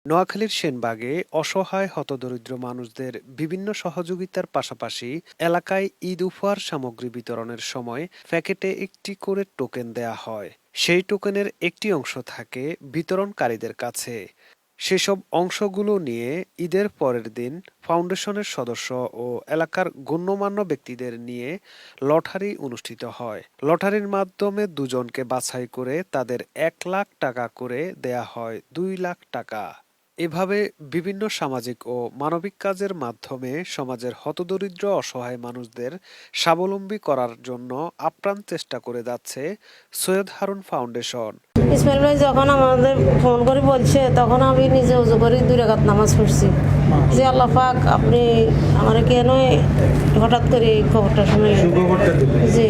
নোয়াখালীর সেনবাগে অসহায় হতদরিদ্র মানুষদের বিভিন্ন সহযোগিতার পাশাপাশি এলাকায় ঈদ উপহার সামগ্রী বিতরণের সময় প্যাকেটে একটি করে টোকেন দেয়া হয়। সেই টোকেনের একটি অংশ থাকে বিতরণকারীদের কাছে। সেসব অংশগুলো নিয়ে ঈদের পরের দিন ফাউন্ডেশনের সদস্য ও এলাকার গণ্যমান্য ব্যক্তিদের নিয়ে লটারি অনুষ্ঠিত হয়। লটারির মাধ্যমে দুজনকে বাছাই করে তাদের ১,০০,০০০ টাকা করে দেয়া হয় ২,০০,০০০ টাকা। এভাবে বিভিন্ন সামাজিক ও মানবিক কাজের মাধ্যমে সমাজের হতদরিদ্র অসহায় মানুষদের স্বাবলম্বী করার জন্য আপ্রাণ চেষ্টা করে যাচ্ছে সৈয়দ হারুন ফাউন্ডেশন। ইসমাইল ভাই যখন আমাদের ফোন করে বলছে তখন আমি নিজে উজু করে 2 রাকাত নামাজ পড়ছি যে আল্লাহ পাক আপনি আমার কেন হঠাৎ করে এই খবরটা শুনলেন। জি,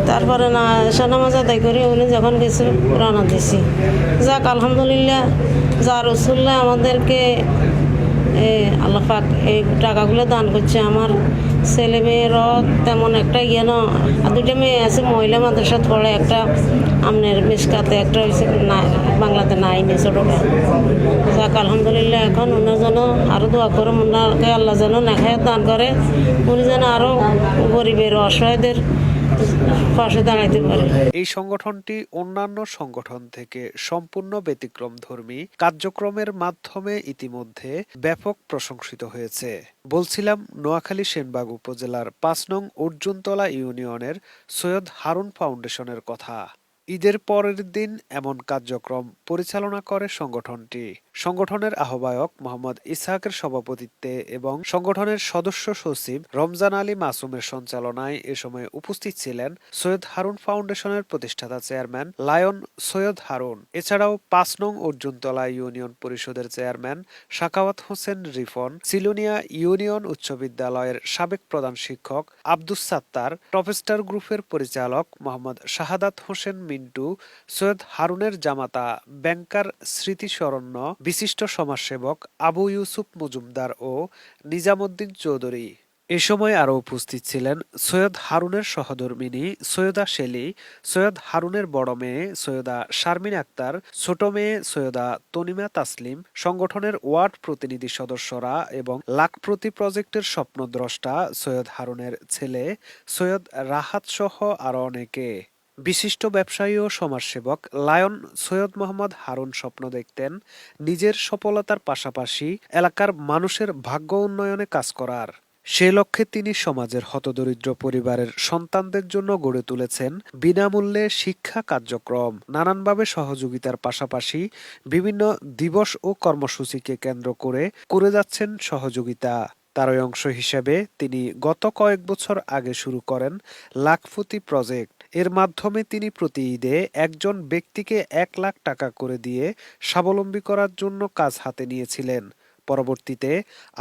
তারপরে না এশা নামাজ আদায় করে উনি যখন গেছে রওনা দিছি। যাক আলহামদুলিল্লাহ, যা রসুল্লাহ আমাদেরকে আল্লাহ পাক এই টাকাগুলো দান করছে। আমার ছেলে মেয়েরও তেমন একটা না, আর 2টা মেয়ে আছে মহিলা মাদ্রাসাত পড়ে, একটা আমনের মিসকাতে, একটা হয়েছে না বাংলাতে নাইনে ছোটোটা। যাক আলহামদুলিল্লাহ, এখন ওনার যেন আরও দোয়া করে, ওনাকে আল্লাহ যেন নেখায়াত দান করে, উনি যেন আরও গরিবের অসহায়দের পাশে দাঁড়াইতে পারে। এই সংগঠনটি অন্যান্য সংগঠন থেকে সম্পূর্ণ ব্যতিক্রমধর্মী কার্যক্রমের মাধ্যমে ইতিমধ্যে ব্যাপক প্রশংসিত হয়েছে। বলছিলাম নোয়াখালী সেনবাগ উপজেলার ৫ নং অর্জুনতলা ইউনিয়নের সৈয়দ হারুন ফাউন্ডেশনের কথা। ঈদের পরের দিন এমন কার্যক্রম পরিচালনা করে সংগঠনটি। সংগঠনের আহ্বায়ক মোহাম্মদ ইসহাকের সভাপতিত্বে এবং সংগঠনের সদস্য সচিব রমজান আলী মাসুমের সঞ্চালনায় এ সময় উপস্থিত ছিলেন সৈয়দ হারুন ফাউন্ডেশনের প্রতিষ্ঠাতা চেয়ারম্যান লায়ন সৈয়দ হারুন। এছাড়াও ৫ নং অর্জুনতলা ইউনিয়ন পরিষদের চেয়ারম্যান সাখাওয়াত হোসেন রিফন, সিলুনিয়া ইউনিয়ন উচ্চ বিদ্যালয়ের সাবেক প্রধান শিক্ষক আব্দুস সাত্তার, টপস্টার গ্রুপের পরিচালক মোহাম্মদ শাহাদাত হোসেন মিন্টু, সৈয়দ হারুনের জামাতা ব্যাংকার স্মৃতিশরণ্য, বিশিষ্ট সমাজসেবক আবু ইউসুফ মজুমদার ও নিজামুদ্দিন চৌধুরী। এ সময় আরও উপস্থিত ছিলেন সৈয়দ হারুনের সহধর্মিণী সৈয়দা শেলি, সৈয়দ হারুনের বড় মেয়ে সৈয়দা শারমিন আক্তার, ছোট মেয়ে সৈয়দা তনিমা তাসলিম, সংগঠনের ওয়ার্ড প্রতিনিধি সদস্যরা এবং লাখপ্রতি প্রজেক্টের স্বপ্নদ্রষ্টা সৈয়দ হারুনের ছেলে সৈয়দ রাহাত সহ আরও অনেকে। বিশিষ্ট ব্যবসায়ী ও সমাজসেবক লায়ন সৈয়দ মোহাম্মদ হারুন স্বপ্ন দেখতেন নিজের সফলতার পাশাপাশি এলাকার মানুষের ভাগ্য উন্নয়নে কাজ করার। সে লক্ষ্যে তিনি সমাজের হতদরিদ্র পরিবারের সন্তানদের জন্য গড়ে তুলেছেন বিনামূল্যে শিক্ষা কার্যক্রম। নানানভাবে সহযোগিতার পাশাপাশি বিভিন্ন দিবস ও কর্মসূচিকে কেন্দ্র করে যাচ্ছেন সহযোগিতা। তারই অংশ হিসেবে তিনি গত কয়েক বছর আগে শুরু করেন লাখপতি প্রজেক্ট। এর মাধ্যমে তিনি প্রতি ঈদে একজন ব্যক্তিকে ১,০০,০০০ টাকা করে দিয়ে স্বাবলম্বী করার জন্য কাজ হাতে নিয়েছিলেন। পরবর্তীতে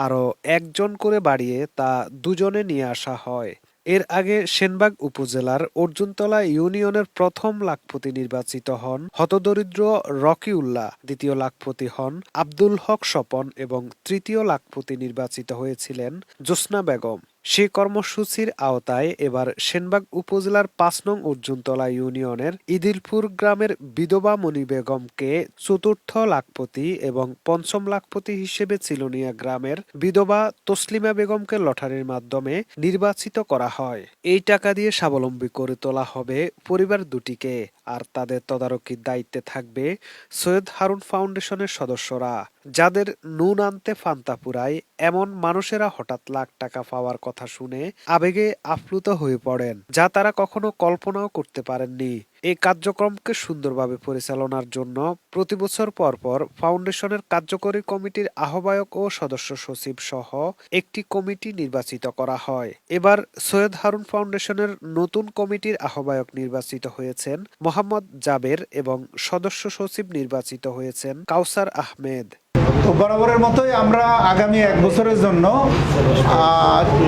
আরও একজন করে বাড়িয়ে তা ২জনে নিয়ে আসা হয়। এর আগে সেনবাগ উপজেলার অর্জুনতলা ইউনিয়নের প্রথম লাখপতি নির্বাচিত হন হতদরিদ্র রকিউল্লাহ, দ্বিতীয় লাখপতি হন আব্দুল হক স্বপন এবং তৃতীয় লাখপতি নির্বাচিত হয়েছিলেন জোসনা বেগম। সে কর্মসূচির আওতায় এবার সেনবাগ উপজেলার ৫ নং অর্জুনতলা ইউনিয়নের ইদিলপুর গ্রামের বিধবা মণি বেগমকে চতুর্থ লাখপতি এবং পঞ্চম লাখপতি হিসেবে চিলুনিয়া গ্রামের বিধবা তসলিমা বেগমকে লটারির মাধ্যমে নির্বাচিত করা হয়। এই টাকা দিয়ে স্বাবলম্বী করে তোলা হবে পরিবার দুটিকে, আর তাদের তদারকির দায়িত্বে থাকবে সৈয়দ হারুন ফাউন্ডেশনের সদস্যরা। যাদের নুন আনতে ফান্তা ফুরায় এমন মানুষেরা হঠাৎ লাখ টাকা পাওয়ার কথা শুনে আবেগে আপ্লুত হয়ে পড়েন, যা তারা কখনো কল্পনাও করতে পারেননি। এই কার্যক্রমকে সুন্দরভাবে পরিচালনার জন্য প্রতি বছর পর পর ফাউন্ডেশনের কার্যকরী কমিটির আহ্বায়ক ও সদস্য সচিব সহ একটি কমিটি নির্বাচিত করা হয়। এবার সৈয়দ হারুন ফাউন্ডেশনের নতুন কমিটির আহ্বায়ক নির্বাচিত হয়েছেন মোহাম্মদ জাবের এবং সদস্য সচিব নির্বাচিত হয়েছেন কাউসার আহমেদ। তো বরাবরের মতোই আমরা আগামী 1 বছরের জন্য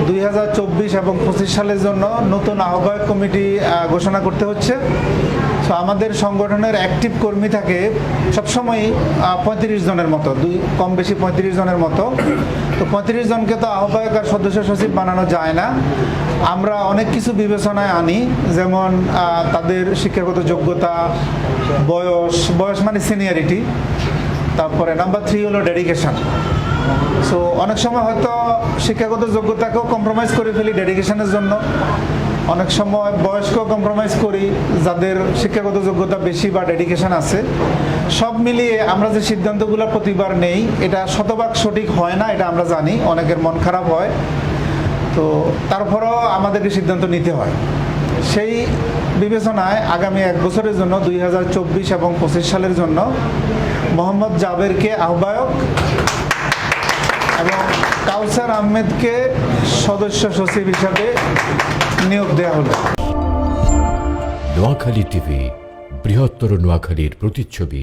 2024 এবং 25 সালের জন্য নতুন আহ্বায়ক কমিটি ঘোষণা করতে হচ্ছে। তো আমাদের সংগঠনের অ্যাক্টিভ কর্মী থাকে সবসময় 35 জনের মতো, কম বেশি 35 জনের মতো। তো 35 জনকে তো আহ্বায়ক আর সদস্য সচিব বানানো যায় না। আমরা অনেক কিছু বিবেচনায় আনি, যেমন তাদের শিক্ষাগত যোগ্যতা, বয়স মানে সিনিয়রিটি, তারপরে নাম্বার 3 হলো ডেডিকেশন। সো অনেক সময় হয়তো শিক্ষাগত যোগ্যতাকেও কম্প্রোমাইজ করে ফেলি ডেডিকেশনের জন্য, অনেক সময় বয়স্কও কম্প্রোমাইজ করি যাদের শিক্ষাগত যোগ্যতা বেশি বা ডেডিকেশন আছে। সব মিলিয়ে আমরা যে সিদ্ধান্তগুলো প্রতিবার নেই এটা শতভাগ সঠিক হয় না, এটা আমরা জানি, অনেকের মন খারাপ হয়, তো তারপরেও আমাদেরকে সিদ্ধান্ত নিতে হয়। সেই বিবেচনায় আগামী 1 বছরের জন্য 2024 এবং 25 সালের জন্য মোহাম্মদ জাবেরকে আহ্বায়ক এবং কাউসার আহমেদকে সদস্য সচিব হিসাবে নিয়োগ দেওয়া হলো। নোয়াখালী টিভি, বৃহত্তর নোয়াখালীর প্রতিচ্ছবি।